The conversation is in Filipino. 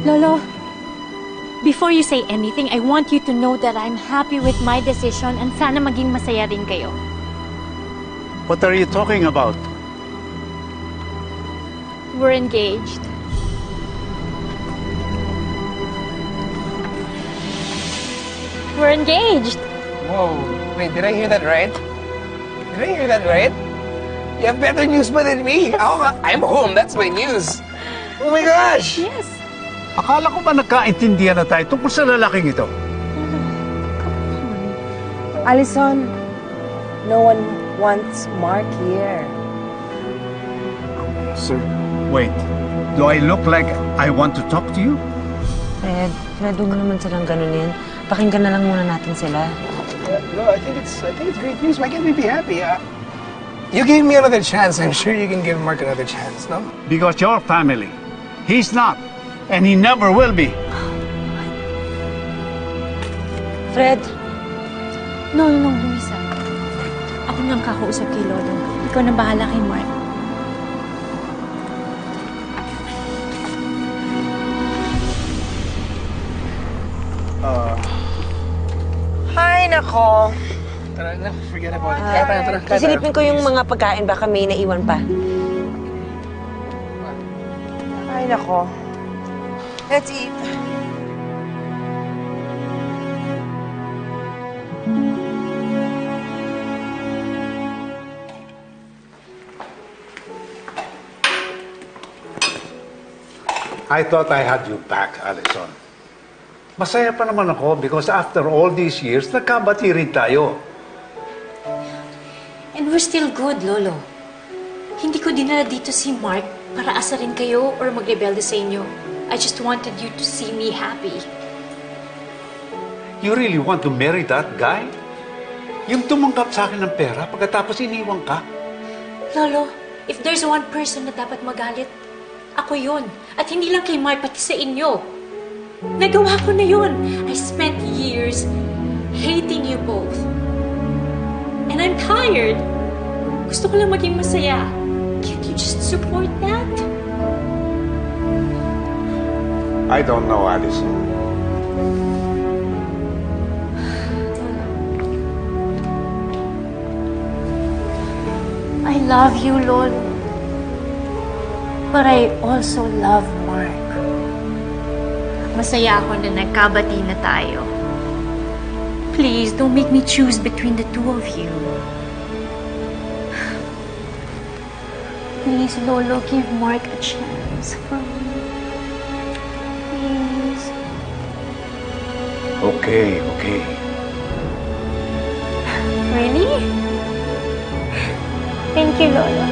Lolo, before you say anything, I want you to know that I'm happy with my decision and sana maging masaya rin kayo. What are you talking about? We're engaged. We're engaged. Whoa, wait, did I hear that right? Did I hear that right? You have better news pa than me. I'm home, that's my news. Oh my gosh! Yes. Akala ko ba nagkaintindihan na tayo tungkol sa lalaking ito? Allison, no one wants Mark here. Sir, wait. Do I look like I want to talk to you? Fred, huwag mo naman silang ganunin. Pakinggan na lang muna natin sila. No, I think it's great news. Why can't we be happy? You gave me another chance. I'm sure you can give Mark another chance, no? Because your family. He's not. And he never will be. Fred, No, Luisa. Ako nang kakausap kay Lolo. Ikaw na bahala kay Mark. Hi, nako. Tara na, forget about it. Tara. Silipin ko yung mga pagkain, baka may naiwan pa. Ay, nako. Let's eat. I thought I had you back, Allison. Masaya pa naman ako because after all these years, nagkabati rin tayo. And we're still good, Lolo. Hindi ko dinala dito si Mark para asarin kayo or magrebelde sa inyo. I just wanted you to see me happy. You really want to marry that guy? Yung tumanggap sa akin ng pera pagkatapos iniwan ka? Lolo, if there's one person na dapat magalit, ako yun. At hindi lang kay Mark, pati sa inyo. Nagawa ko na yun. I spent years hating you both. And I'm tired. Gusto ko lang maging masaya. Can't you just support that? I don't know, Allison. I love you, Lolo. But I also love Mark. Masaya ako na nagkabati na tayo. Please, don't make me choose between the two of you. Please, Lolo, give Mark a chance for me. Please. Okay. Really? Thank you, Lolo.